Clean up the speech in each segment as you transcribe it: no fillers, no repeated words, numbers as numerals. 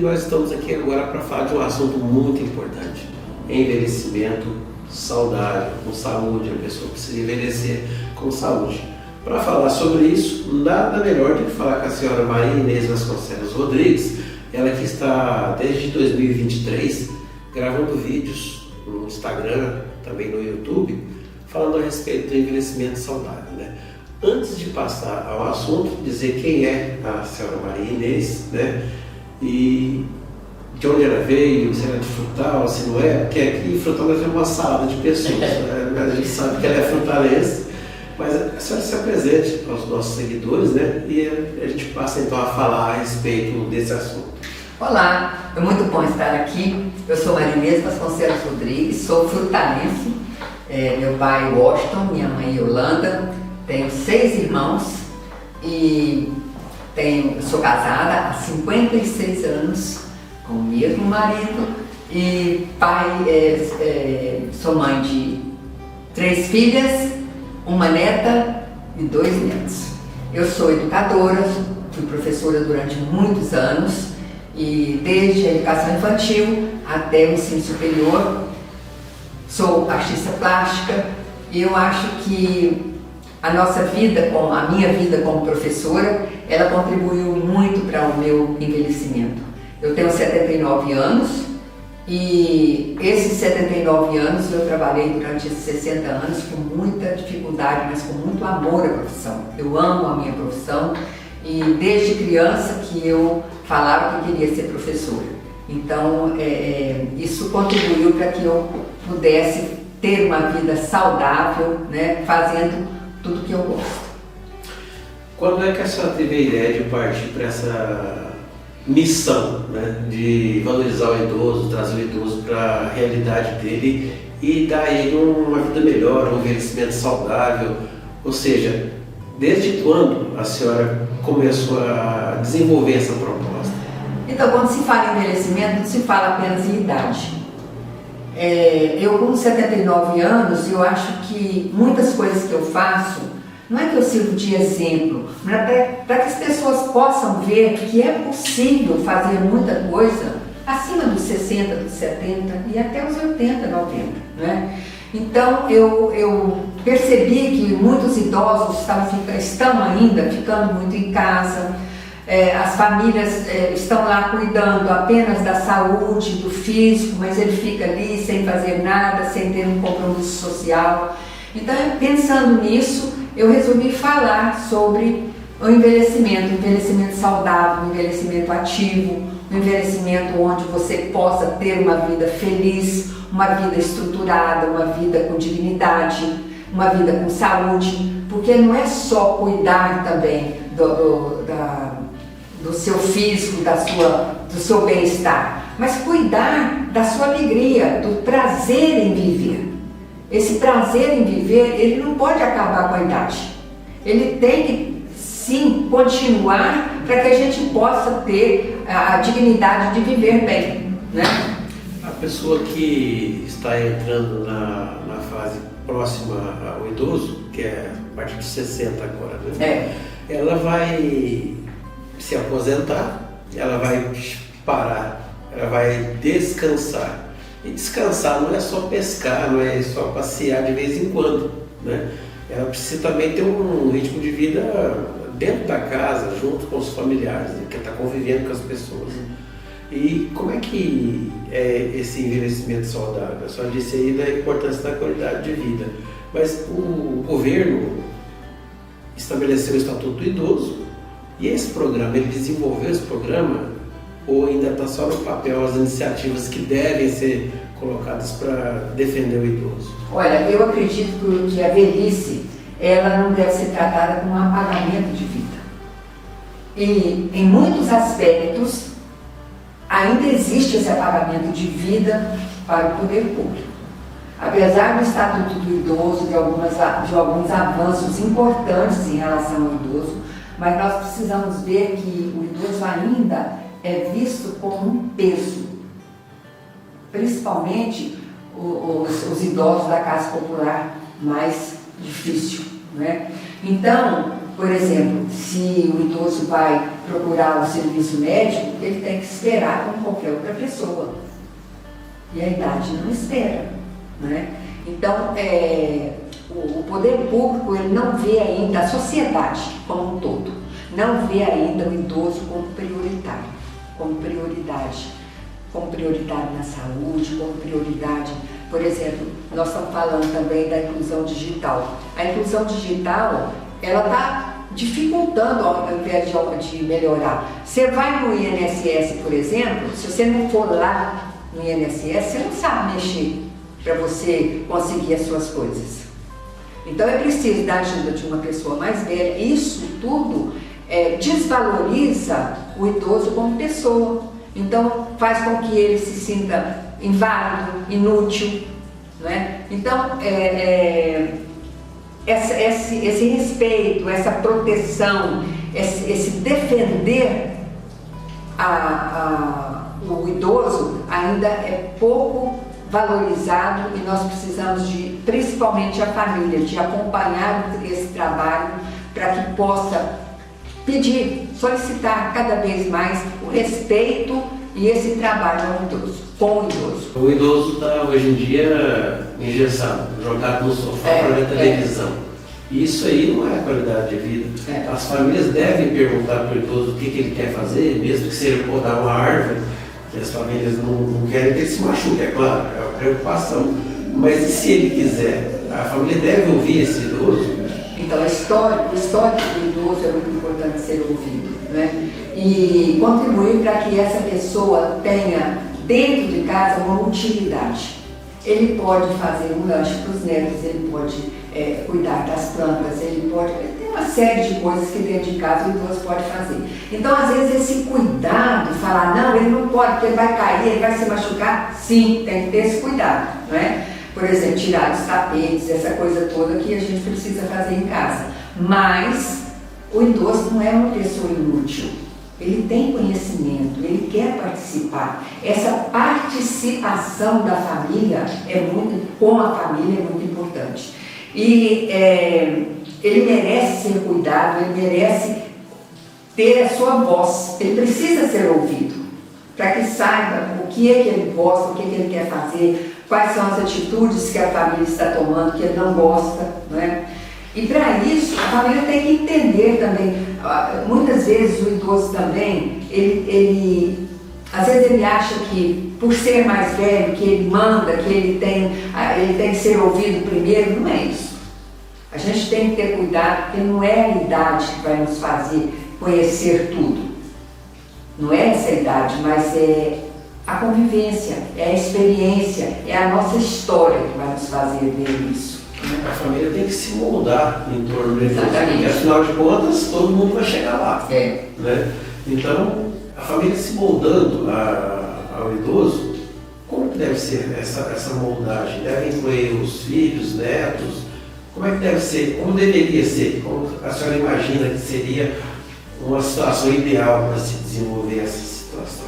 nós estamos aqui agora para falar de um assunto muito importante: envelhecimento saudável, com saúde. A pessoa precisa envelhecer com saúde. Para falar sobre isso, nada melhor do que falar com a senhora Maria Inês Vasconcelos Rodrigues, ela que está desde 2023 gravando vídeos no Instagram, também no YouTube, falando a respeito do envelhecimento saudável, né? Antes de passar ao assunto, dizer quem é a senhora Maria Inês, né? E de onde ela veio, se ela é de Frutal, se não é, porque aqui em Frutal nós temos uma salada de pessoas, né? A gente sabe que ela é frutalense, mas a senhora se apresente aos nossos seguidores, né? E a gente passa então a falar a respeito desse assunto. Olá, é muito bom estar aqui. Eu sou Maria Inês Vasconcelos Rodrigues, sou frutalense. Meu pai é Washington, minha mãe é Yolanda. Tenho 6 irmãos e sou casada há 56 anos com o mesmo marido e sou mãe de 3 filhas, uma neta e 2 netos. Eu sou educadora, fui professora durante muitos anos e desde a educação infantil até o ensino superior. Sou artista plástica e eu acho que a minha vida como professora, ela contribuiu muito para o meu envelhecimento. Eu tenho 79 anos e esses 79 anos eu trabalhei durante esses 60 anos com muita dificuldade, mas com muito amor à profissão. Eu amo a minha profissão e desde criança que eu falava que queria ser professora. Então, isso contribuiu para que eu pudesse ter uma vida saudável, né, fazendo tudo que eu gosto. Quando é que a senhora teve a ideia de partir para essa missão, né, de valorizar o idoso, trazer o idoso para a realidade dele e dar a ele uma vida melhor, um envelhecimento saudável? Ou seja, desde quando a senhora começou a desenvolver essa proposta? Então, quando se fala em envelhecimento, não se fala apenas em idade. Eu com 79 anos, eu acho que muitas coisas que eu faço, não é que eu sirvo de exemplo, mas para que as pessoas possam ver que é possível fazer muita coisa acima dos 60, dos 70 e até os 80, 90, né? Então eu percebi que muitos idosos estão ainda ficando muito em casa. As famílias estão lá cuidando apenas da saúde, do físico, mas ele fica ali sem fazer nada, sem ter um compromisso social. Então, pensando nisso, eu resolvi falar sobre o envelhecimento saudável, o envelhecimento ativo, o envelhecimento onde você possa ter uma vida feliz, uma vida estruturada, uma vida com dignidade, uma vida com saúde, porque não é só cuidar também do seu físico, do seu bem-estar, mas cuidar da sua alegria, do prazer em viver. Esse prazer em viver, ele não pode acabar com a idade. Ele tem que, sim, continuar para que a gente possa ter a dignidade de viver bem, né? A pessoa que está entrando na fase próxima ao idoso, que é a partir de 60 agora, né? Ela vai se aposentar, ela vai parar, ela vai descansar. E descansar não é só pescar, não é só passear de vez em quando, né? Ela precisa também ter um ritmo de vida dentro da casa, junto com os familiares, né? Que está convivendo com as pessoas. E como é que é esse envelhecimento saudável? A senhora disse aí da importância da qualidade de vida, mas o governo estabeleceu o Estatuto do Idoso. E esse programa, ele desenvolveu esse programa ou ainda está só no papel as iniciativas que devem ser colocadas para defender o idoso? Olha, eu acredito que a velhice, ela não deve ser tratada como um apagamento de vida. E em muitos aspectos, ainda existe esse apagamento de vida para o poder público. Apesar do Estatuto do Idoso, de alguns avanços importantes em relação ao idoso, mas nós precisamos ver que o idoso ainda é visto como um peso, principalmente os idosos da classe popular mais difícil, né? Então, por exemplo, se o idoso vai procurar o serviço médico, ele tem que esperar como qualquer outra pessoa. E a idade não espera, né? Então, o poder público ele não vê ainda a sociedade como um todo, não vê ainda o idoso como prioritário, como prioridade na saúde, como prioridade. Por exemplo, nós estamos falando também da inclusão digital. A inclusão digital, ela está dificultando ao invés de melhorar. Você vai no INSS, por exemplo, se você não for lá no INSS, você não sabe mexer para você conseguir as suas coisas. Então é preciso da ajuda de uma pessoa mais velha. Isso tudo desvaloriza o idoso como pessoa. Então faz com que ele se sinta inválido, inútil, né? Então esse respeito, essa proteção, esse defender o idoso ainda é pouco valorizado, e nós precisamos principalmente a família, de acompanhar esse trabalho para que possa pedir, solicitar cada vez mais o respeito e esse trabalho ao idoso, com o idoso. O idoso está hoje em dia engessado, jogado no sofá para ver televisão. Isso aí não é qualidade de vida. As famílias devem perguntar para o idoso o que ele quer fazer, mesmo que seja podar uma árvore, que as famílias não querem que ele se machuque, é claro, é uma preocupação. Mas e se ele quiser? A família deve ouvir esse idoso. Então, o histórico do idoso é muito importante ser ouvido, né? E contribuir para que essa pessoa tenha dentro de casa uma utilidade. Ele pode fazer um lanche para os netos, ele pode cuidar das plantas, ele tem uma série de coisas que dentro de casa o idoso pode fazer. Então, às vezes, esse cuidado, falar, não, ele não pode, porque ele vai cair, ele vai se machucar, sim, tem que ter esse cuidado, não é? Por exemplo, tirar os tapetes, essa coisa toda que a gente precisa fazer em casa. Mas o idoso não é uma pessoa inútil. Ele tem conhecimento, ele quer participar. Essa participação da família com a família é muito importante. E ele merece ser cuidado, ele merece ter a sua voz. Ele precisa ser ouvido, para que saiba o que é que ele gosta, o que é que ele quer fazer, quais são as atitudes que a família está tomando, que ele não gosta, não é? E para isso, a família tem que entender também. Muitas vezes o idoso também, às vezes ele acha que por ser mais velho, que ele manda, que ele tem que ser ouvido primeiro. Não é isso. A gente tem que ter cuidado, porque não é a idade que vai nos fazer conhecer tudo. Não é essa idade, mas é a convivência, é a experiência, é a nossa história que vai nos fazer ver isso. A família tem que se moldar em torno dele, porque afinal de contas todo mundo vai chegar lá. Né? Então, a família se moldando ao idoso, como que deve ser essa moldagem? Deve incluir os filhos, netos? Como é que deve ser? Como deveria ser? Como a senhora imagina que seria uma situação ideal para se desenvolver essa situação?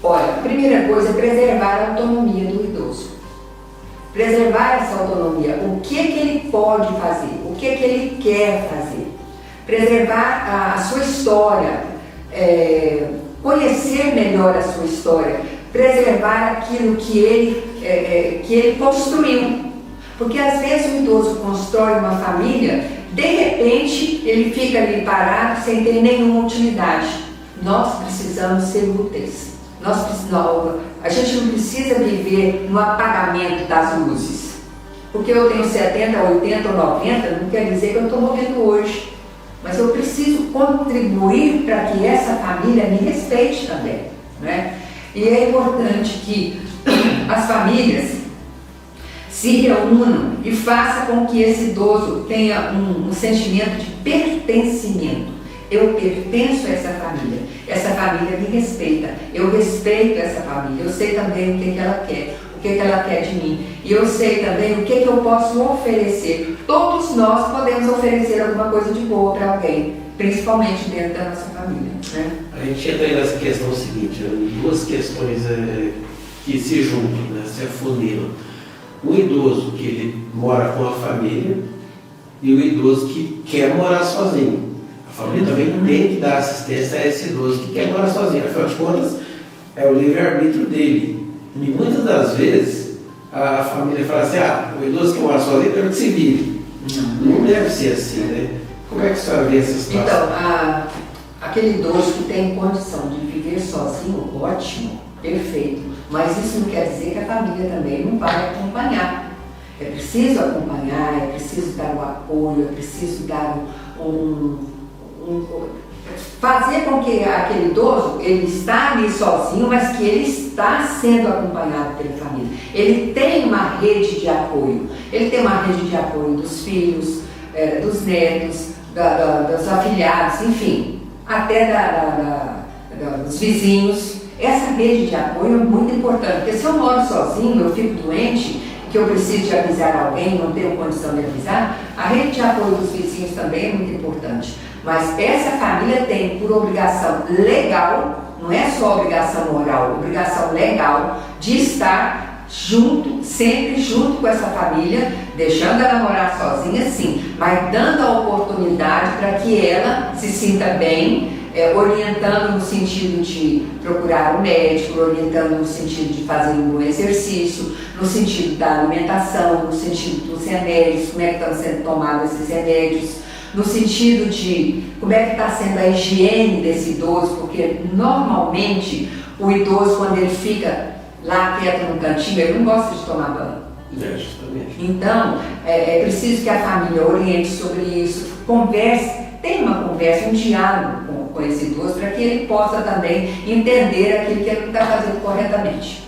Olha, a primeira coisa é preservar a autonomia do idoso. Preservar essa autonomia, o que ele pode fazer, o que ele quer fazer. Preservar a sua história, conhecer melhor a sua história, preservar aquilo que ele construiu. Porque às vezes o idoso constrói uma família, de repente ele fica ali parado sem ter nenhuma utilidade. Nós precisamos ser úteis. A gente não precisa viver no apagamento das luzes. Porque eu tenho 70, 80 ou 90, não quer dizer que eu estou morrendo hoje. Mas eu preciso contribuir para que essa família me respeite também, né? E é importante que as famílias se reúnam e façam com que esse idoso tenha um sentimento de pertencimento. Eu pertenço a essa família me respeita, eu respeito essa família, eu sei também o que ela quer, o que ela quer de mim, e eu sei também o que eu posso oferecer. Todos nós podemos oferecer alguma coisa de boa para alguém, principalmente dentro da nossa família, né? A gente entra aí nessa questão seguinte, duas questões que se juntam, né, se afunilam. O idoso que ele mora com a família e o idoso que quer morar sozinho. A família também tem que dar assistência a esse idoso que quer morar sozinho. Afinal de contas, é o livre-arbítrio dele. E muitas das vezes a família fala assim, o idoso que mora sozinho deve se vire. Não deve ser assim, né? Como é que a senhora vê essa situação? Então, aquele idoso que tem condição de viver sozinho, ótimo, perfeito. Mas isso não quer dizer que a família também não vai acompanhar. É preciso acompanhar, é preciso dar o apoio, é preciso dar fazer com que aquele idoso, ele está ali sozinho, mas que ele está sendo acompanhado pela família. Ele tem uma rede de apoio. Ele tem uma rede de apoio dos filhos, dos netos, dos afilhados, enfim, até dos vizinhos. Essa rede de apoio é muito importante, porque se eu moro sozinho, eu fico doente, que eu preciso de avisar alguém, não tenho condição de avisar, a rede de apoio dos vizinhos também é muito importante. Mas essa família tem por obrigação legal, não é só obrigação moral, obrigação legal de estar junto, sempre junto com essa família, deixando ela morar sozinha, sim, mas dando a oportunidade para que ela se sinta bem, orientando no sentido de procurar um médico, orientando no sentido de fazer um bom exercício, no sentido da alimentação, no sentido dos remédios, como é que estão sendo tomados esses remédios, no sentido de como é que está sendo a higiene desse idoso, porque normalmente o idoso, quando ele fica lá quieto no cantinho, ele não gosta de tomar banho. Justamente. Então, é preciso que a família oriente sobre isso, converse, tenha uma conversa, um diálogo com esse idoso, para que ele possa também entender aquilo que ele não está fazendo corretamente.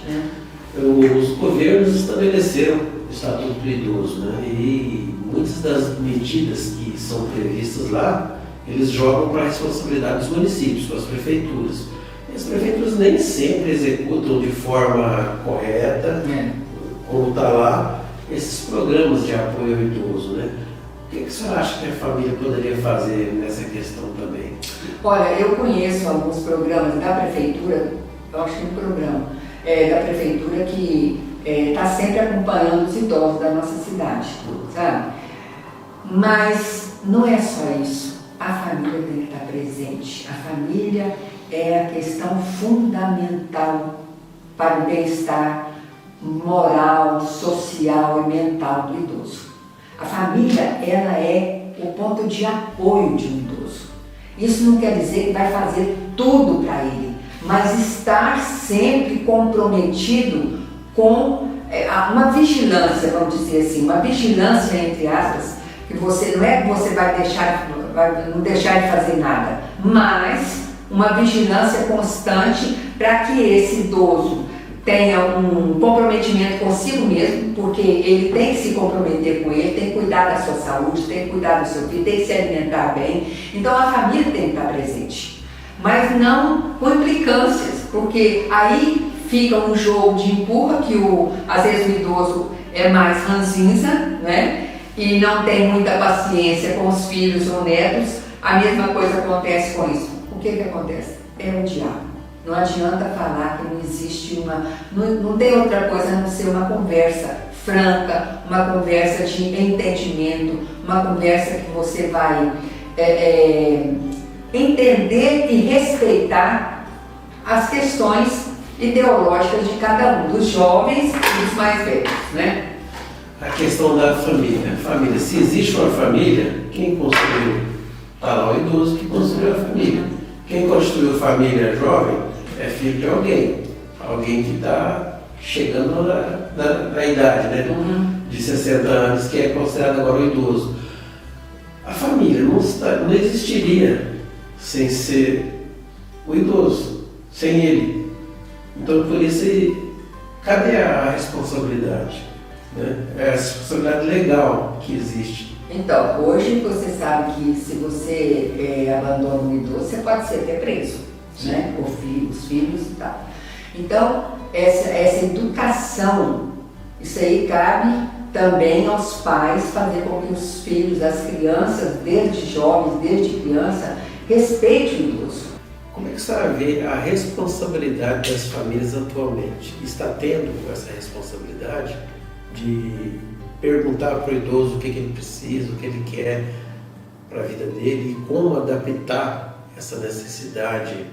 Os governos estabeleceram o Estatuto do Idoso, né? E muitas das medidas que são previstas lá, eles jogam para a responsabilidade dos municípios, com as prefeituras. E as prefeituras nem sempre executam de forma correta, como está lá, esses programas de apoio ao idoso, né? O que a senhora acha que a família poderia fazer nessa questão também? Olha, eu conheço alguns programas da prefeitura, eu acho que um programa da prefeitura que está sempre acompanhando os idosos da nossa cidade, sabe? Mas não é só isso, a família tem que estar presente. A família é a questão fundamental para o bem-estar moral, social e mental do idoso. A família, ela é o ponto de apoio de um idoso. Isso não quer dizer que vai fazer tudo para ele, mas estar sempre comprometido com uma vigilância, vamos dizer assim, uma vigilância entre aspas, que você não é que você vai não deixar de fazer nada, mas uma vigilância constante para que esse idoso tenha um comprometimento consigo mesmo, porque ele tem que se comprometer com ele, tem que cuidar da sua saúde, tem que cuidar do seu filho, tem que se alimentar bem. Então a família tem que estar presente, mas não com implicâncias, porque aí fica um jogo de empurra que às vezes o idoso é mais ranzinza, né? E não tem muita paciência com os filhos ou netos. A mesma coisa acontece com isso. O que acontece? É o diálogo. Não adianta falar que não existe não tem outra coisa a não ser uma conversa franca, uma conversa de entendimento, uma conversa que você vai entender e respeitar as questões ideológicas de cada um, dos jovens e dos mais velhos, né? A questão da família. Família, se existe uma família, quem construiu? Está lá o idoso que construiu a família. Quem construiu a família jovem é filho de alguém que está chegando na idade, né? De 60 anos, que é considerado agora o idoso. A família não existiria sem ser o idoso, sem ele. Então, por isso, cadê a responsabilidade? Né? É a responsabilidade legal que existe. Então, hoje você sabe que se você abandona um idoso, você pode ser até preso, né? Por os filhos e tal. Então, essa educação, isso aí cabe também aos pais fazer com que os filhos, as crianças, desde jovens, desde criança, respeitem o idoso. Como é que você vê a responsabilidade das famílias atualmente? Está tendo essa responsabilidade de perguntar para o idoso o que ele precisa, o que ele quer, para a vida dele e como adaptar essa necessidade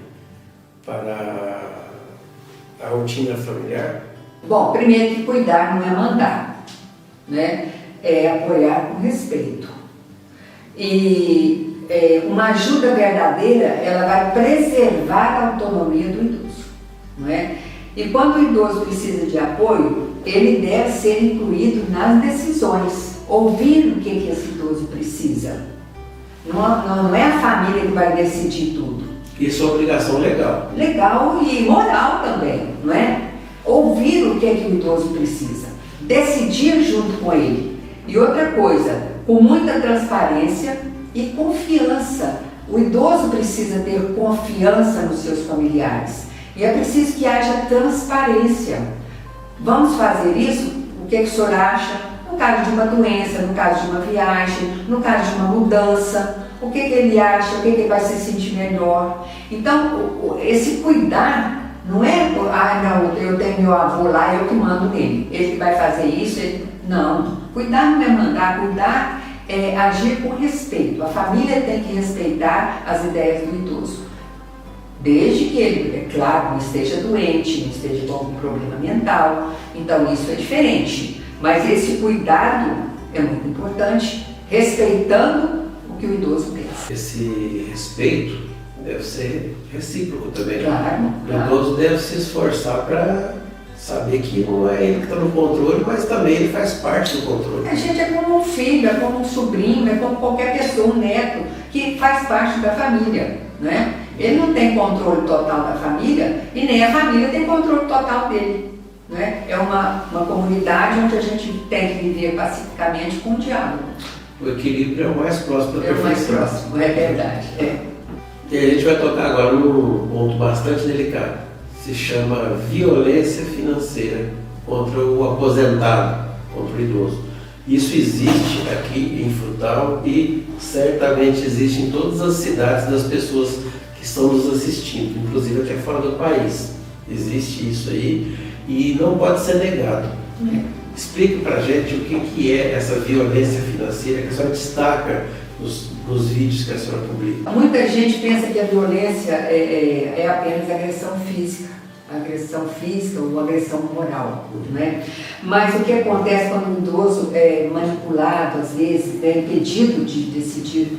para a rotina familiar? Bom, primeiro que cuidar não é mandar, né? É apoiar com respeito. E uma ajuda verdadeira, ela vai preservar a autonomia do idoso, não é? E quando o idoso precisa de apoio, ele deve ser incluído nas decisões, ouvir o que esse idoso precisa. Não é a família que vai decidir tudo. Isso é uma obrigação legal. Legal e moral também, não é? Ouvir o que o idoso precisa, decidir junto com ele. E outra coisa, com muita transparência e confiança. O idoso precisa ter confiança nos seus familiares. E é preciso que haja transparência. Vamos fazer isso? O que o senhor acha? No caso de uma doença, no caso de uma viagem, no caso de uma mudança, o que ele acha, o que ele vai se sentir melhor. Então, esse cuidar não é, não, eu tenho meu avô lá, eu que mando nele, ele que vai fazer isso, não. Cuidar não é mandar, cuidar é agir com respeito. A família tem que respeitar as ideias do idoso. Desde que ele, é claro, não esteja doente, não esteja com algum problema mental. Então isso é diferente. Mas esse cuidado é muito importante, respeitando o que o idoso pensa. Esse respeito deve ser recíproco também. Claro, O idoso deve se esforçar para saber que não é ele que está no controle, mas também ele faz parte do controle. A gente é como um filho, é como um sobrinho, é como qualquer pessoa, um neto, que faz parte da família, né? Ele não tem controle total da família e nem a família tem controle total dele, né? É uma comunidade onde a gente tem que viver pacificamente com o diálogo. O equilíbrio é o mais próximo da perfeição. É o mais próximo, é verdade. E a gente vai tocar agora num ponto bastante delicado. Se chama violência financeira contra o aposentado, contra o idoso. Isso existe aqui em Frutal e certamente existe em todas as cidades das pessoas que estão nos assistindo, inclusive até fora do país. Existe isso aí e não pode ser negado. Explique pra gente o que é essa violência financeira que a senhora destaca nos vídeos que a senhora publica. Muita gente pensa que a violência é apenas agressão física ou agressão moral, né? Mas o que acontece quando o idoso é manipulado, às vezes, é impedido de decidir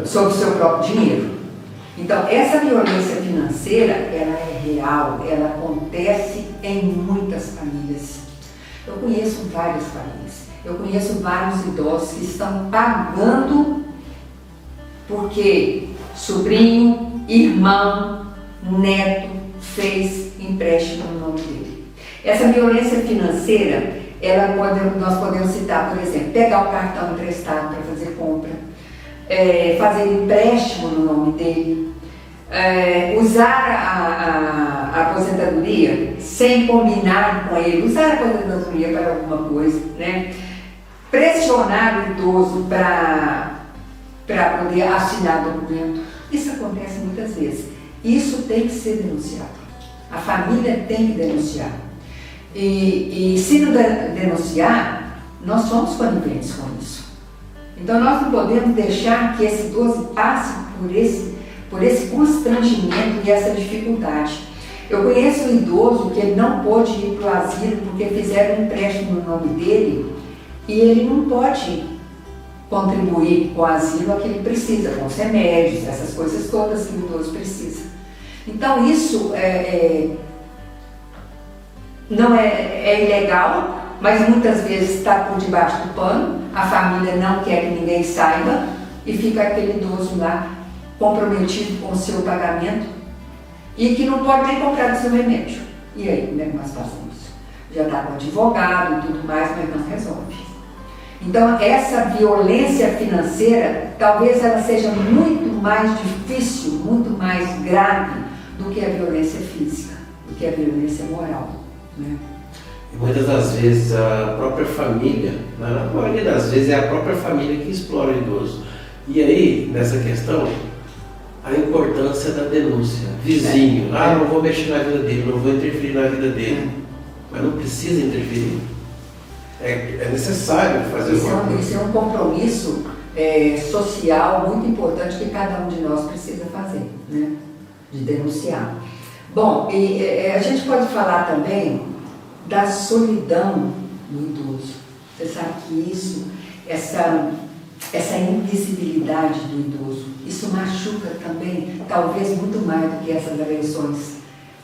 sobre o seu próprio dinheiro. Então, essa violência financeira, ela é real, ela acontece em muitas famílias. Eu conheço várias famílias, eu conheço vários idosos que estão pagando porque sobrinho, irmão, neto fez empréstimo no nome dele. Essa violência financeira, nós podemos citar, por exemplo, pegar o cartão emprestado para fazer compra, fazer empréstimo no nome dele, usar a aposentadoria sem combinar com ele, usar a aposentadoria para alguma coisa, né? Pressionar o idoso para poder assinar documento. Isso acontece muitas vezes. Isso tem que ser denunciado. A família tem que denunciar. E se não denunciar, nós somos coniventes com isso. Então nós não podemos deixar que esse idoso passe por esse constrangimento e essa dificuldade. Eu conheço um idoso que ele não pôde ir para o asilo porque fizeram um empréstimo no nome dele e ele não pode contribuir com o asilo a que ele precisa, com os remédios, essas coisas todas que o idoso precisa. Então isso não é ilegal, mas muitas vezes está por debaixo do pano, a família não quer que ninguém saiba e fica aquele idoso lá comprometido com o seu pagamento e que não pode nem comprar o seu remédio. E aí, como é que nós fazemos? Já está com advogado e tudo mais, mas não resolve. Então, essa violência financeira, talvez ela seja muito mais difícil, muito mais grave do que a violência física, do que a violência moral, né? E muitas das vezes a própria família, na maioria das vezes é a própria família que explora o idoso. E aí, nessa questão, a importância da denúncia. Vizinho, não vou mexer na vida dele, não vou interferir na vida dele. Mas não precisa interferir. é necessário fazer isso é um compromisso social muito importante que cada um de nós precisa fazer, né? De denunciar. Bom, a gente pode falar também da solidão do idoso. Você sabe que essa invisibilidade do idoso, isso machuca também, talvez muito mais do que essas agressões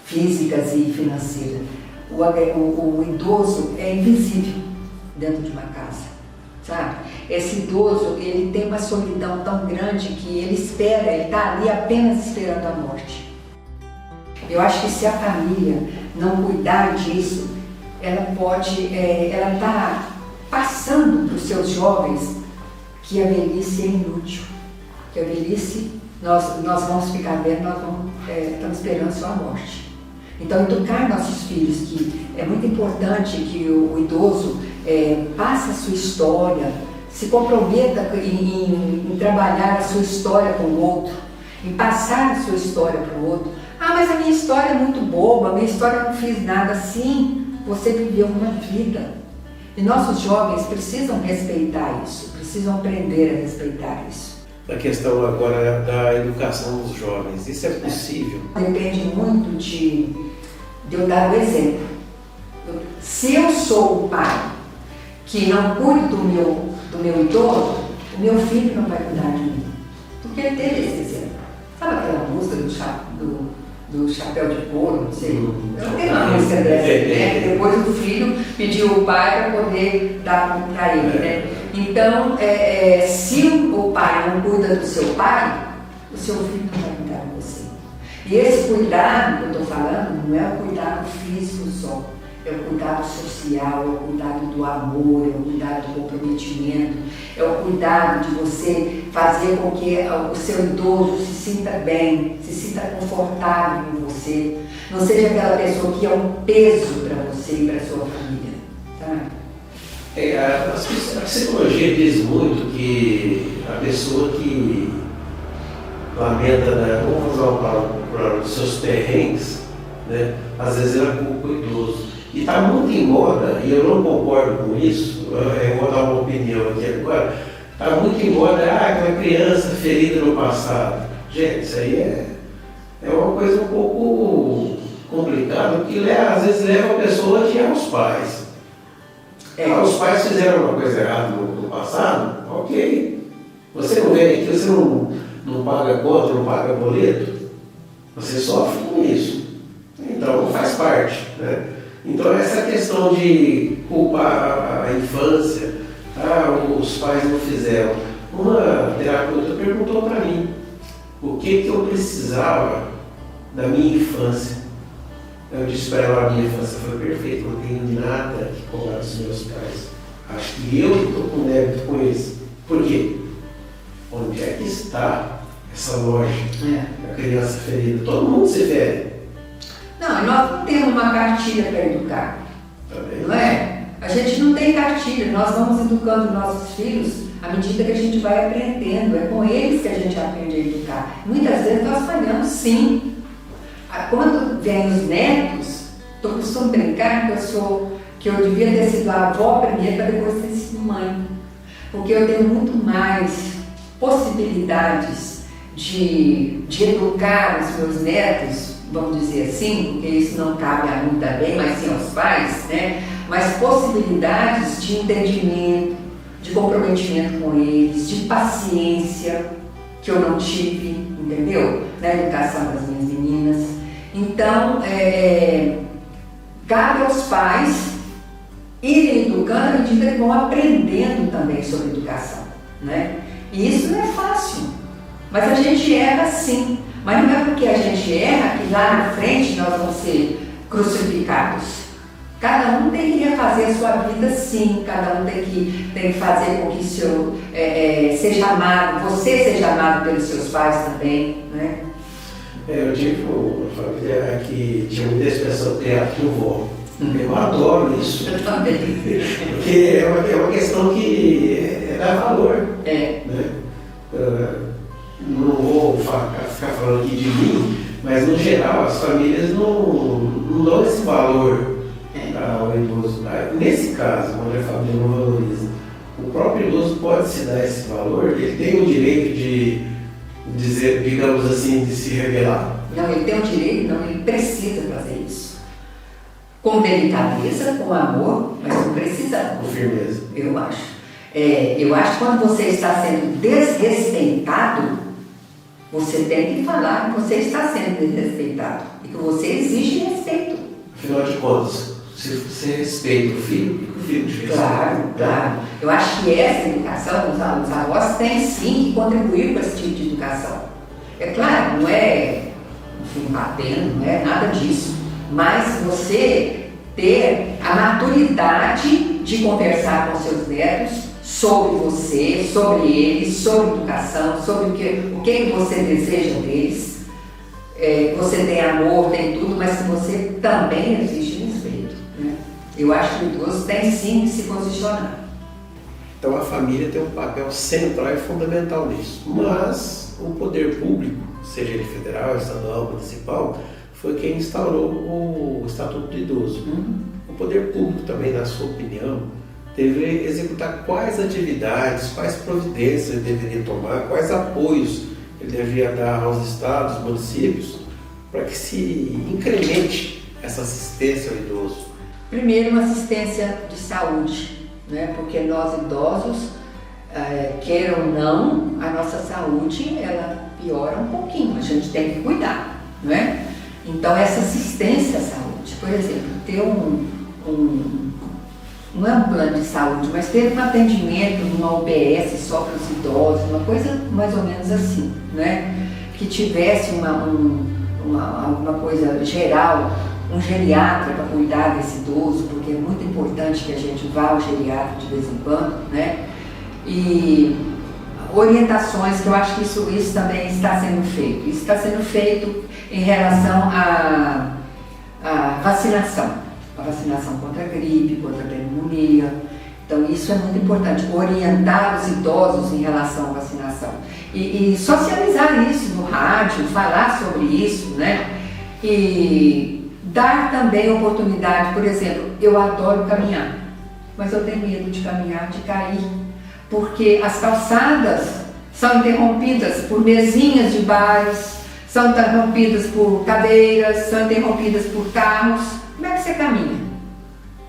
físicas e financeiras. O idoso é invisível dentro de uma casa, sabe? Esse idoso, ele tem uma solidão tão grande que ele está ali apenas esperando a morte. Eu acho que se a família não cuidar disso, ela está passando para os seus jovens que a velhice é inútil, que a velhice, nós vamos ficar velhos, estamos esperando só a morte. Então, educar nossos filhos, que é muito importante que o idoso passe a sua história, se comprometa em trabalhar a sua história com o outro, em passar a sua história para o outro. Ah, mas a minha história é muito boba, a minha história eu não fiz nada. Sim, você viveu uma vida. E nossos jovens precisam respeitar isso, precisam aprender a respeitar isso. A questão agora da educação dos jovens, isso é possível? Depende muito de eu dar o exemplo. Se eu sou o pai que não cuido do meu idoso, o meu filho não vai cuidar de mim. Porque ele teve esse exemplo. Sabe aquela música do chapéu de couro, não sei? Eu tenho uma música dessa, né? Depois o filho pediu o pai para poder dar para ele, né? Então, se o pai não cuida do seu pai, o seu filho não vai cuidar de você. E esse cuidado que eu estou falando não é o cuidado físico só, é o cuidado social, é o cuidado do amor, é o cuidado do comprometimento, é o cuidado de você fazer com que o seu idoso se sinta bem, se sinta confortável em você, não seja aquela pessoa que é um peso para você e para a sua família, sabe? A psicologia diz muito que a pessoa que lamenta, né, vamos usar para os seus perrengues, né, às vezes ela culpa o idoso. E está muito em moda, e eu não concordo com isso, eu vou dar uma opinião aqui agora, está muito em moda, aquela criança ferida no passado. Gente, isso aí é uma coisa um pouco complicada, porque às vezes leva a pessoa a odiar os pais. Os pais fizeram uma coisa errada no passado, ok. Você não vem aqui, você não paga conta, não paga boleto, você sofre com isso. Então faz parte, né? Então essa questão de culpar a infância, os pais não fizeram. Uma terapeuta perguntou para mim o que eu precisava da minha infância. Eu disse para ela, a minha infância foi perfeita, não tenho nada que cobrar dos meus pais. Acho que eu estou com débito com eles. Por quê? Onde é que está essa loja? A criança ferida, todo mundo se fere. Não, nós não temos uma cartilha para educar, não é? A gente não tem cartilha, nós vamos educando nossos filhos à medida que a gente vai aprendendo, é com eles que a gente aprende a educar. Muitas vezes nós falhamos, sim. Quando vem os netos, eu costumo brincar que eu devia ter sido a avó primeiro para depois ter sido mãe, porque eu tenho muito mais possibilidades de educar os meus netos, vamos dizer assim, porque isso não cabe a mim também, mas sim aos pais, né? Mas possibilidades de entendimento, de comprometimento com eles, de paciência, que eu não tive, entendeu? Na educação das minhas meninas. Então, cabe aos pais irem educando à medida que vão aprendendo também sobre educação, né? E isso não é fácil, mas a gente erra sim. Mas não é porque a gente erra que lá na frente nós vamos ser crucificados. Cada um tem que refazer a sua vida sim, cada um tem que fazer com que seja amado, você seja amado pelos seus pais também, né? Eu tive uma família que tinha muita expressão teatro vó. Eu adoro isso. Eu também. Porque é uma questão que dá valor. Né? Não vou ficar falando aqui de mim, mas no geral as famílias não dão esse valor ao idoso. Nesse caso, quando a família não valoriza, o próprio idoso pode se dar esse valor, ele tem o direito de dizer, digamos assim, de se revelar. Não, ele tem o direito, não, ele precisa fazer isso. Com delicadeza, com amor, mas não precisa. Com firmeza. Eu acho. Eu acho que quando você está sendo desrespeitado, você tem que falar que você está sendo desrespeitado e que você exige respeito. Afinal de contas, se você respeita o filho te respeita. Claro. Eu acho que essa educação, os avós têm sim que contribuir com esse tipo de educação. É claro, não é batendo, não é nada disso, mas você ter a maturidade de conversar com seus netos sobre você, sobre eles, sobre educação, sobre o que você deseja deles. Você tem amor, tem tudo, mas que você também exige respeito. Né? Eu acho que o idoso tem sim que se posicionar. Então a família tem um papel central e fundamental nisso. Mas o poder público, seja ele federal, estadual, municipal, foi quem instaurou o Estatuto do Idoso. O poder público também, na sua opinião, deve executar quais atividades, quais providências ele deveria tomar, quais apoios ele deveria dar aos estados, municípios, para que se incremente essa assistência ao idoso. Primeiro, uma assistência de saúde, né? Porque nós idosos, queira ou não, a nossa saúde ela piora um pouquinho, a gente tem que cuidar, não é? Então, essa assistência à saúde, por exemplo, ter não é um plano de saúde, mas ter um atendimento numa UBS só para os idosos, uma coisa mais ou menos assim, né? Que tivesse uma coisa geral, um geriatra para cuidar desse idoso, porque é muito importante que a gente vá ao geriatra de vez em quando, né? E orientações, que eu acho que isso também está sendo feito. Isso está sendo feito em relação à vacinação. A vacinação contra a gripe, contra a pneumonia. Então isso é muito importante, orientar os idosos em relação à vacinação. E socializar isso no rádio, falar sobre isso, né? E dar também oportunidade, por exemplo, eu adoro caminhar, mas eu tenho medo de caminhar, de cair, porque as calçadas são interrompidas por mesinhas de bares, são interrompidas por cadeiras, são interrompidas por carros. Como é que você caminha?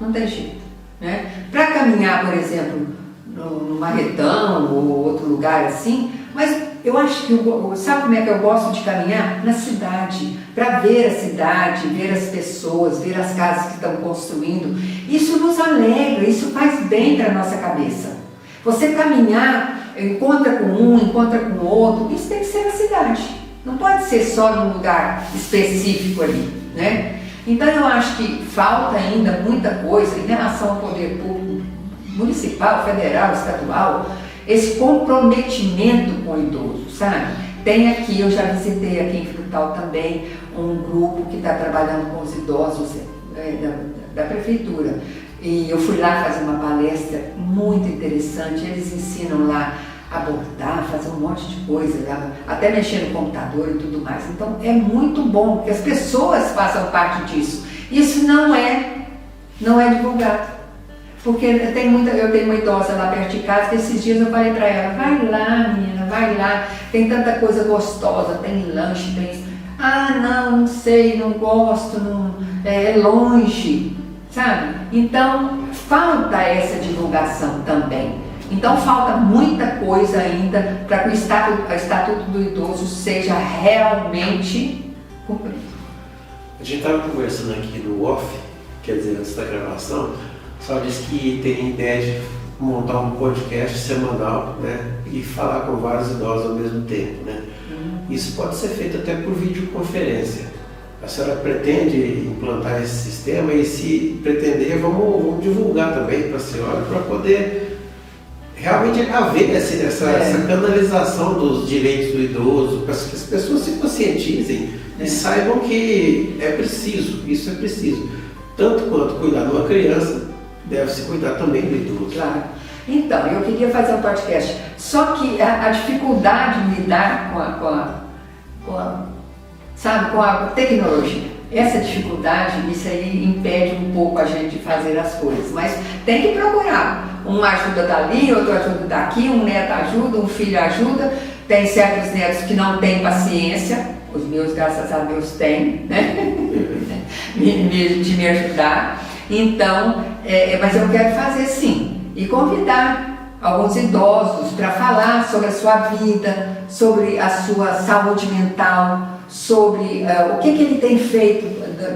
Não tem jeito, né? Para caminhar, por exemplo, no Marretão ou outro lugar assim, mas eu acho que, sabe como é que eu gosto de caminhar? Na cidade, para ver a cidade, ver as pessoas, ver as casas que estão construindo. Isso nos alegra, isso faz bem para a nossa cabeça. Você caminhar, encontra com um, encontra com o outro, isso tem que ser na cidade. Não pode ser só num lugar específico ali, né? Então eu acho que falta ainda muita coisa em relação ao poder público municipal, federal, estadual, esse comprometimento com o idoso, sabe? Tem aqui, eu já visitei aqui em Frutal também, um grupo que está trabalhando com os idosos da prefeitura. E eu fui lá fazer uma palestra muito interessante, eles ensinam lá a bordar, fazer um monte de coisa, até mexer no computador e tudo mais. Então é muito bom que as pessoas façam parte disso. Isso não é divulgado. Porque eu tenho uma idosa lá perto de casa que esses dias eu falei para ela, vai lá menina, vai lá, tem tanta coisa gostosa, tem lanche, tem isso. Ah não sei, não gosto, é longe, sabe? Então falta essa divulgação também. Então falta muita coisa ainda para que o Estatuto do Idoso seja realmente cumprido. A gente estava conversando aqui no off, quer dizer, antes da gravação, só disse que tem ideia de montar um podcast semanal, né, e falar com vários idosos ao mesmo tempo, né? Isso pode ser feito até por videoconferência. A senhora pretende implantar esse sistema e, se pretender, vamos divulgar também para a senhora, para poder realmente haver essa canalização dos direitos do idoso, para que as pessoas se conscientizem e saibam que isso é preciso. Tanto quanto cuidar de uma criança, deve-se cuidar também do idoso. Claro. Então, eu queria fazer um podcast, só que a dificuldade de lidar com a tecnologia essa dificuldade, isso aí impede um pouco a gente de fazer as coisas, mas tem que procurar. Uma ajuda dali, outro ajuda daqui, um neto ajuda, um filho ajuda. Tem certos netos que não têm paciência, os meus, graças a Deus, têm, né? de me ajudar. Então, mas eu quero fazer sim, e convidar alguns idosos para falar sobre a sua vida, sobre a sua saúde mental, sobre o que ele tem feito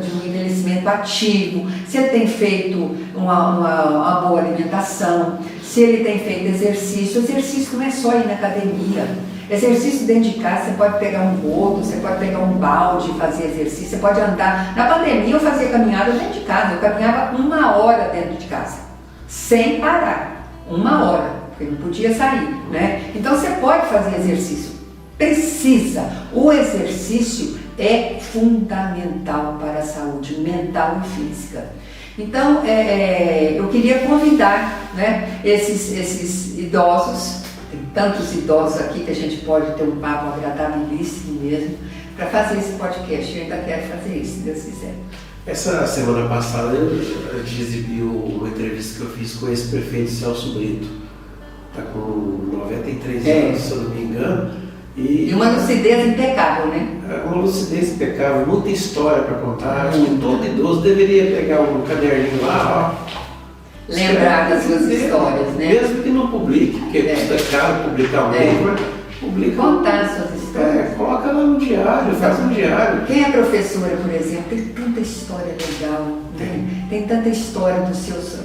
de um envelhecimento ativo, se ele tem feito uma boa alimentação, se ele tem feito exercício. Exercício não é só ir na academia. Exercício dentro de casa, você pode pegar um rodo, você pode pegar um balde e fazer exercício, você pode andar. Na pandemia eu fazia caminhada dentro de casa, eu caminhava 1 hora dentro de casa, sem parar, 1 hora, porque não podia sair, né? Então você pode fazer exercício, precisa. O exercício é fundamental para a saúde mental e física. Então eu queria convidar, né, esses idosos. Tem tantos idosos aqui que a gente pode ter um papo agradabilíssimo mesmo, para fazer esse podcast. Eu ainda quero fazer isso, se Deus quiser. Essa semana passada a gente exibiu uma entrevista que eu fiz com esse prefeito Celso Brito. Está com 93 anos, se eu não me engano. E uma lucidez impecável, né? Uma lucidez impecável, muita história para contar. Acho que todo idoso deveria pegar um caderninho lá, ó. Lembrar das suas histórias, né? Mesmo que não publique, porque custa caro publicar um livro, publica. Contar as suas histórias. Coloca lá no diário, faz um diário. Quem é professora, por exemplo, tem tanta história legal, né? Tem tanta história dos seus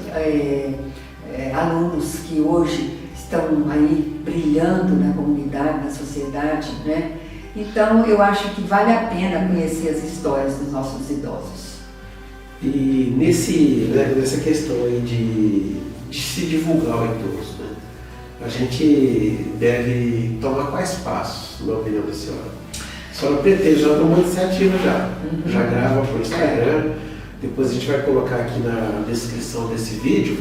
alunos que hoje estão aí brilhando na comunidade, na sociedade, né? Então eu acho que vale a pena conhecer as histórias dos nossos idosos. E nessa questão aí de se divulgar o idoso, né? A gente deve tomar quais passos, na opinião da senhora? A senhora pretende, já tomou iniciativa já grava por Instagram, depois a gente vai colocar aqui na descrição desse vídeo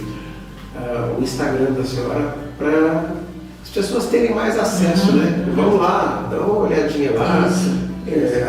o Instagram da senhora para as pessoas terem mais acesso, né? Vamos lá, dá uma olhadinha lá.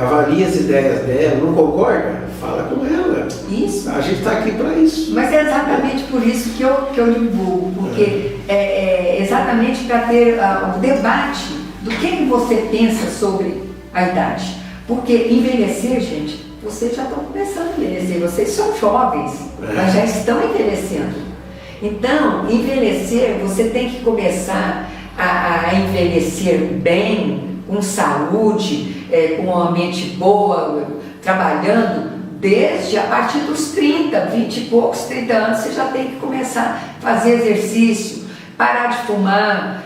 Avalie as ideias dela, não concorda? Fala com ela. Isso. A gente está aqui para isso. Mas é exatamente por isso que eu divulgo, porque é exatamente para ter o debate do que você pensa sobre a idade. Porque envelhecer, gente, vocês já estão começando a envelhecer, vocês são jovens, mas já estão envelhecendo. Então, envelhecer, você tem que começar a envelhecer bem, com saúde, com uma mente boa, trabalhando, desde a partir dos 30, 20 e poucos, 30 anos, você já tem que começar a fazer exercício, parar de fumar,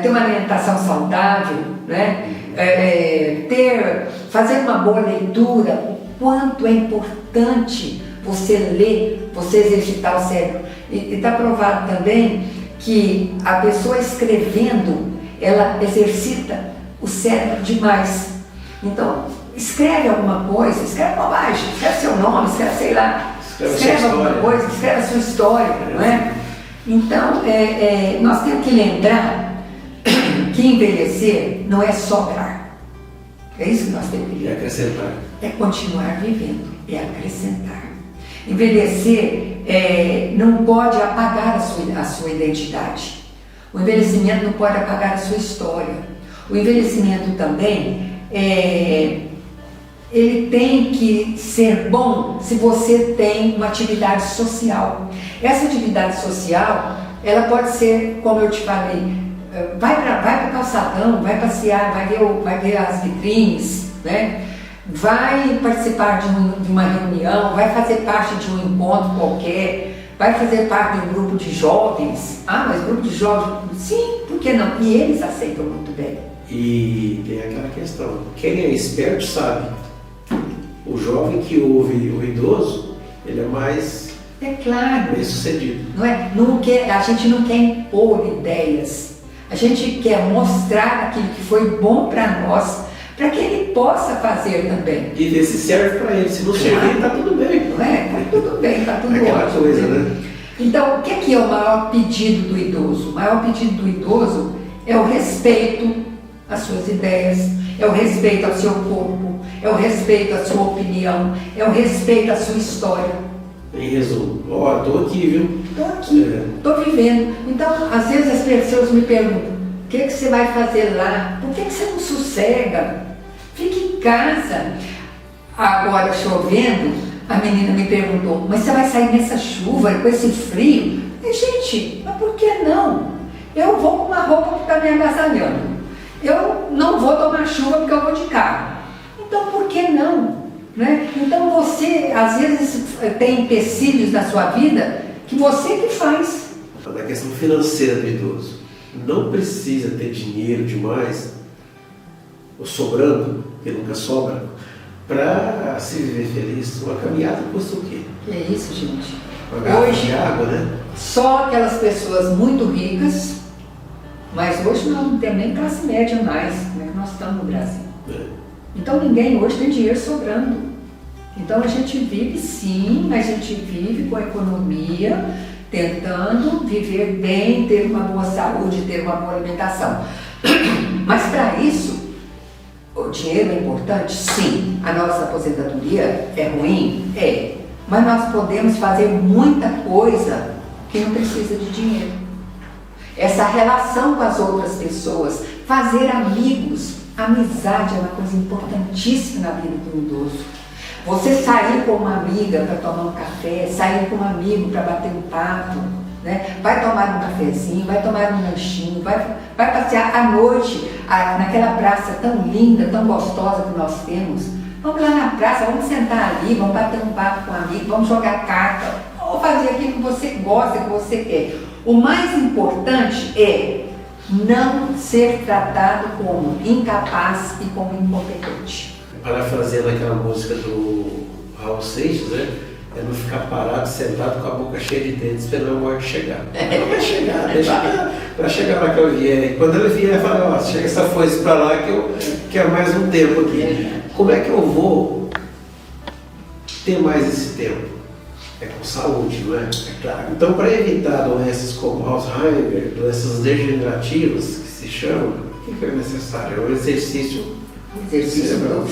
ter uma alimentação saudável, né? Fazer uma boa leitura, o quanto é importante você ler, você exercitar o cérebro. E está provado também que a pessoa escrevendo, ela exercita o cérebro demais. Então, escreve alguma coisa, escreve bobagem, escreve seu nome, escreve, sei lá, escreve alguma coisa, escreve a sua história, não é? Então, nós temos que lembrar que envelhecer não é sobrar. É isso que nós temos que lembrar. É acrescentar. É continuar vivendo, é acrescentar. Envelhecer não pode apagar a sua identidade. O envelhecimento não pode apagar a sua história. O envelhecimento também, ele tem que ser bom se você tem uma atividade social. Essa atividade social, ela pode ser, como eu te falei, vai para o calçadão, vai passear, vai ver as vitrines, né? Vai participar de uma reunião, vai fazer parte de um encontro qualquer, vai fazer parte de um grupo de jovens. Ah, mas grupo de jovens? Sim, por que não? E eles aceitam muito bem. E tem aquela questão, quem é esperto sabe, o jovem que ouve o idoso, ele é mais bem sucedido. Não é? A gente não quer impor ideias, a gente quer mostrar aquilo que foi bom para nós, para que ele possa fazer também. E ver se serve para ele, se não servir, está tudo bem. Não é? Está tudo bem, está tudo Aquela ótimo. Coisa, né? Então, o que é o maior pedido do idoso? O maior pedido do idoso é o respeito às suas ideias, é o respeito ao seu corpo, é o respeito à sua opinião, é o respeito à sua história. Em resumo, estou aqui, viu? Estou aqui, estou vivendo. Então, às vezes as pessoas me perguntam, o que você vai fazer lá? Por que você não sossega? Fique em casa. Agora, chovendo, a menina me perguntou, mas você vai sair nessa chuva, com esse frio? E, gente, mas por que não? Eu vou com uma roupa que está me agasalhando. Eu não vou tomar chuva porque eu vou de carro. Então, por que não? Né? Então, você, às vezes, tem empecilhos na sua vida que você que faz. Na questão financeira do idoso, não precisa ter dinheiro demais, ou sobrando, porque nunca sobra, para se viver feliz. Uma caminhada custa o quê? Que é isso, gente? Uma garrafa de água, né? Só aquelas pessoas muito ricas, mas hoje nós não temos nem classe média mais, né? Nós estamos no Brasil. Então ninguém hoje tem dinheiro sobrando. Então a gente vive sim, a gente vive com a economia, tentando viver bem, ter uma boa saúde, ter uma boa alimentação. Mas para isso, o dinheiro é importante? Sim. A nossa aposentadoria é ruim? É. Mas nós podemos fazer muita coisa que não precisa de dinheiro. Essa relação com as outras pessoas, fazer amigos, amizade é uma coisa importantíssima na vida do idoso. Você sair com uma amiga para tomar um café, sair com um amigo para bater um papo, né? Vai tomar um cafezinho, vai tomar um lanchinho, vai passear à noite naquela praça tão linda, tão gostosa que nós temos. Vamos lá na praça, vamos sentar ali, vamos bater um papo com um amigo, vamos jogar carta, vamos fazer aquilo que você gosta, que você quer. O mais importante é não ser tratado como incapaz e como incompetente. Parafraseando aquela música do Raul Seixas, né? É não ficar parado, sentado com a boca cheia de dentes esperando a morte chegar. Ela vai chegar, vai chegar para que eu vier. E quando ela vier, fala, ó, chega essa foice para lá que eu quero mais um tempo aqui. Como é que eu vou ter mais esse tempo? É com saúde, não é? É claro. Então, para evitar doenças como Alzheimer, doenças degenerativas, que se chamam, o que é necessário? É um exercício cerebral.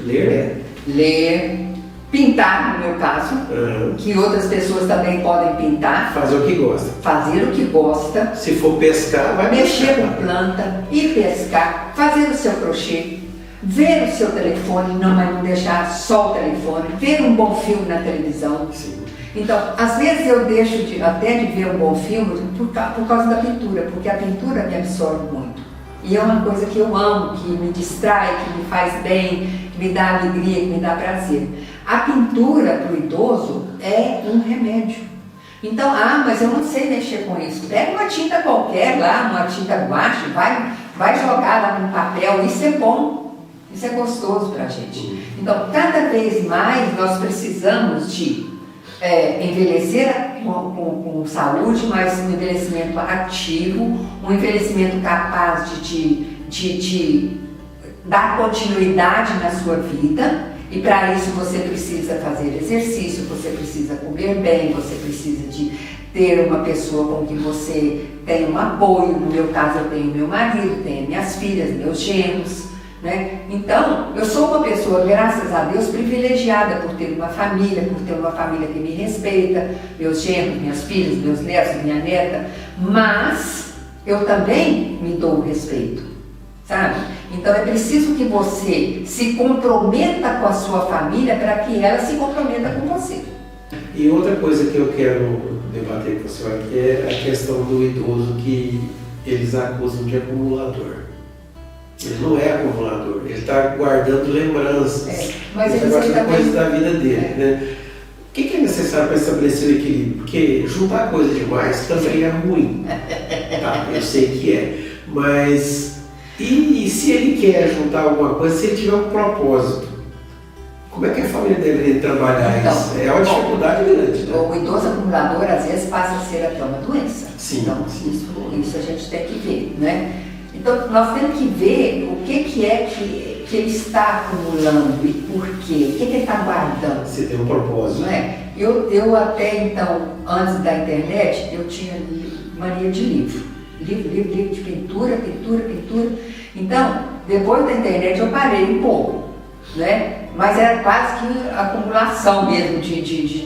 Ler? Ler, pintar, no meu caso, que outras pessoas também podem pintar. Fazer o que gosta. Fazer o que gosta. Se for pescar, vai mexer com planta, ir pescar, fazer o seu crochê, ver o seu telefone, mas não deixar só o telefone, ver um bom filme na televisão. Sim. Então, às vezes eu deixo até de ver um bom filme por causa da pintura, porque a pintura me absorve muito. E é uma coisa que eu amo, que me distrai, que me faz bem, que me dá alegria, que me dá prazer. A pintura para o idoso é um remédio. Então, mas eu não sei mexer com isso. Pega uma tinta qualquer lá, uma tinta guache, vai jogar lá no papel, isso é bom, isso é gostoso para a gente. Então, cada vez mais nós precisamos de envelhecer com saúde, mas um envelhecimento ativo, um envelhecimento capaz de dar continuidade na sua vida. E para isso você precisa fazer exercício, você precisa comer bem, você precisa de ter uma pessoa com quem você tem um apoio. No meu caso, eu tenho meu marido, tenho minhas filhas, meus genros, né? Então, eu sou uma pessoa, graças a Deus, privilegiada por ter uma família que me respeita, meus genros, minhas filhas, meus netos, minha neta, mas eu também me dou o respeito, sabe? Então, é preciso que você se comprometa com a sua família para que ela se comprometa com você. E outra coisa que eu quero debater com a senhora aqui é a questão do idoso que eles acusam de acumulador. Ele não é acumulador, ele está guardando lembranças, mas ele está guardando coisas da vida dele. Né? O que é necessário para estabelecer o equilíbrio? Porque juntar coisa demais também é ruim. Tá? Eu sei que é, mas e se ele quer juntar alguma coisa, se ele tiver um propósito, como é que a família deveria trabalhar isso? É uma dificuldade grande. Né? O idoso acumulador às vezes passa a ser até uma doença. Sim. Então isso a gente tem que ver, né? Então, nós temos que ver o que é que ele está acumulando e por quê, o que ele está guardando. Você tem um propósito. Não é? Eu até então, antes da internet, eu tinha mania de livro de pintura. Então, depois da internet eu parei um pouco. né? Mas era quase que acumulação mesmo de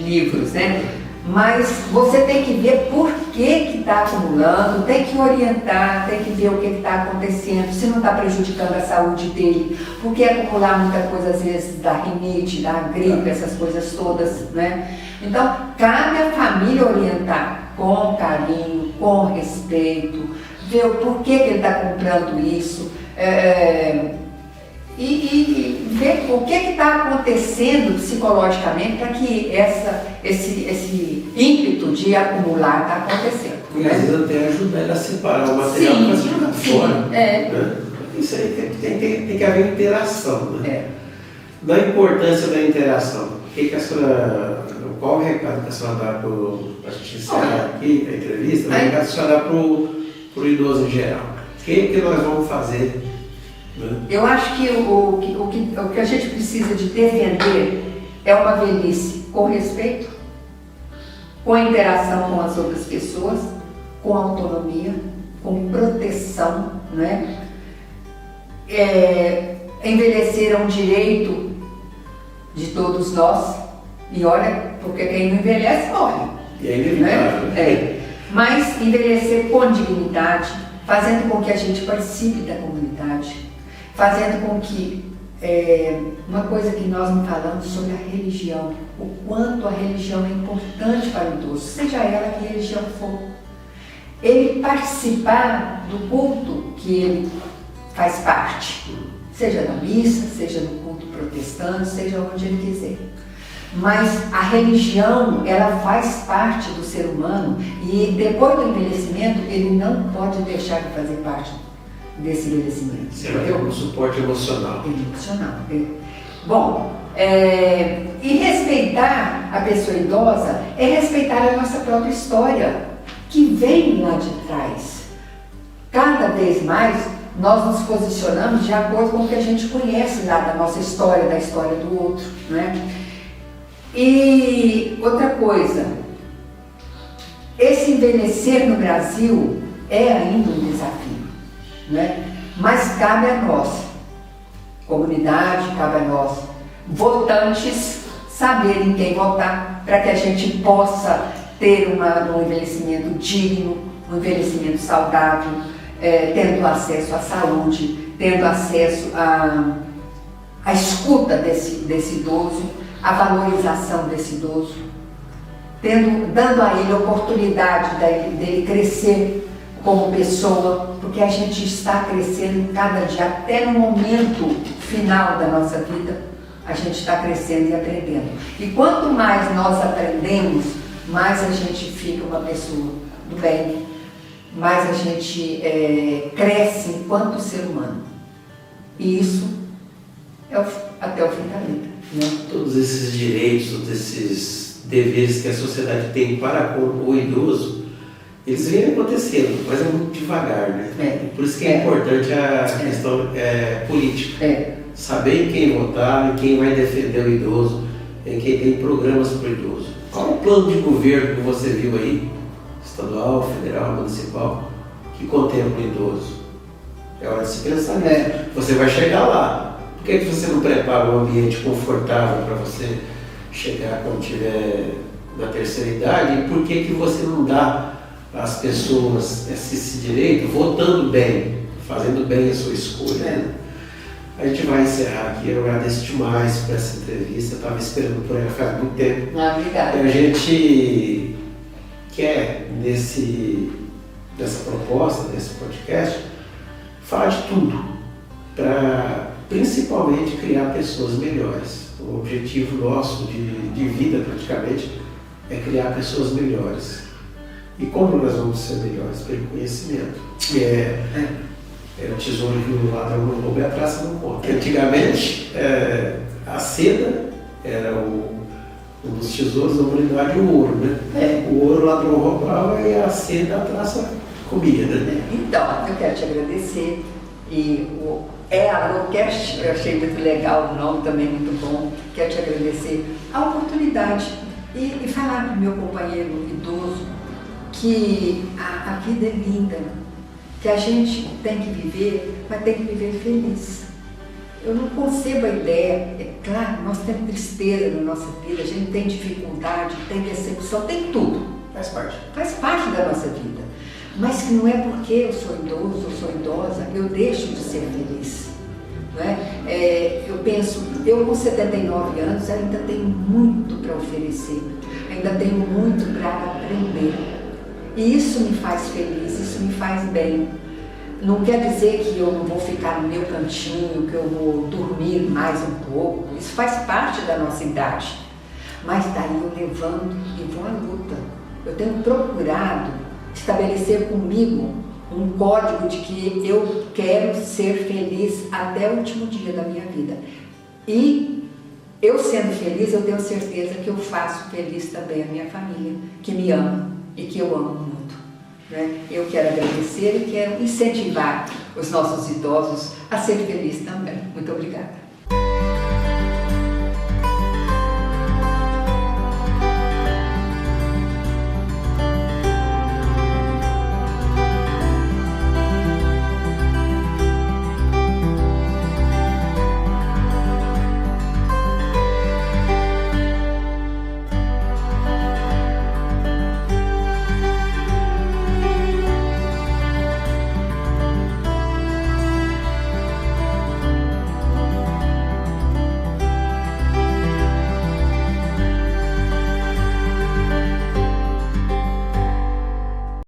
livros, né? Mas você tem que ver por que está acumulando, tem que orientar, tem que ver o que está acontecendo, se não está prejudicando a saúde dele, porque acumular muita coisa às vezes da rinite, da gripe, essas coisas todas, né? Então, cabe à família orientar com carinho, com respeito, ver o porquê que ele está comprando isso, e ver o que está acontecendo psicologicamente para que esse ímpeto de acumular está acontecendo. E às vezes até ajudar ele a separar o material para se jogar fora. Né? Isso aí tem que haver interação. Né? Da importância da interação, qual o recado que a senhora dá para a gente encerrar aqui a entrevista? O recado que a senhora dá para o idoso em geral? O que nós vamos fazer? Eu acho que o que a gente precisa de defender é uma velhice com respeito, com interação com as outras pessoas, com autonomia, com proteção, né? Envelhecer é um direito de todos nós, e olha, porque quem não envelhece morre. E é inevitável. Né? Mas envelhecer com dignidade, fazendo com que a gente participe da comunidade, fazendo com que, uma coisa que nós não falamos sobre a religião, o quanto a religião é importante para o idoso, seja ela que religião for. Ele participar do culto que ele faz parte, seja na missa, seja no culto protestante, seja onde ele quiser. Mas a religião, ela faz parte do ser humano e depois do envelhecimento, ele não pode deixar de fazer parte desse envelhecimento. É um suporte emocional. Bom, e respeitar a pessoa idosa é respeitar a nossa própria história, que vem lá de trás. Cada vez mais nós nos posicionamos de acordo com o que a gente conhece lá da nossa história, da história do outro, né? E outra coisa, esse envelhecer no Brasil é ainda um desafio, né? Mas cabe a nós, comunidade, cabe a nós, votantes, saberem quem votar, para que a gente possa ter um envelhecimento digno, um envelhecimento saudável, tendo acesso à saúde, tendo acesso à escuta desse idoso, à valorização desse idoso, dando a ele a oportunidade dele crescer como pessoa, porque a gente está crescendo em cada dia, até no momento final da nossa vida, a gente está crescendo e aprendendo. E quanto mais nós aprendemos, mais a gente fica uma pessoa do bem, mais a gente cresce enquanto ser humano. E isso é até o fim da vida. Né? Todos esses direitos, todos esses deveres que a sociedade tem para com o idoso, eles vêm acontecendo, mas é muito devagar, né? Por isso que é importante a questão política. Saber em quem votar, em quem vai defender o idoso, em quem tem programas para o idoso. Qual o plano de governo que você viu aí, estadual, federal, municipal, que contempla o idoso? É hora de se pensar nisso. Você vai chegar lá. Por que você não prepara um ambiente confortável para você chegar quando estiver na terceira idade? E por que você não dá às pessoas esse direito votando bem, fazendo bem a sua escolha? Né? A gente vai encerrar aqui. Eu agradeço demais por essa entrevista. Eu estava esperando por ela faz muito tempo. Obrigada. A gente quer, nessa proposta, nesse podcast, falar de tudo, para principalmente criar pessoas melhores. O objetivo nosso de vida, praticamente, é criar pessoas melhores. E como nós vamos ser melhores? Pelo conhecimento. Que é o tesouro que o ladrão não rouba e a traça não conta. Antigamente, a seda era um dos tesouros da humanidade, o ouro, né? O ouro o ladrão roubava e a seda a traça comia, né? Então, eu quero te agradecer. E a Alocast, eu achei muito legal o nome, também muito bom. Quero te agradecer a oportunidade e falar para o meu companheiro idoso que a vida é linda, que a gente tem que viver, mas tem que viver feliz. Eu não concebo a ideia, é claro, nós temos tristeza na nossa vida, a gente tem dificuldade, tem decepção, tem tudo. Faz parte. Faz parte da nossa vida. Mas que não é porque eu sou idoso, eu sou idosa, eu deixo de ser feliz. Não é? Eu penso, eu com 79 anos ainda tenho muito para oferecer, ainda tenho muito para aprender. E isso me faz feliz, isso me faz bem. Não quer dizer que eu não vou ficar no meu cantinho, que eu vou dormir mais um pouco. Isso faz parte da nossa idade. Mas daí eu levanto e vou à luta. Eu tenho procurado estabelecer comigo um código de que eu quero ser feliz até o último dia da minha vida. E eu sendo feliz, eu tenho certeza que eu faço feliz também a minha família, que me ama e que eu amo muito. Eu quero agradecer e quero incentivar os nossos idosos a ser felizes também. Muito obrigada.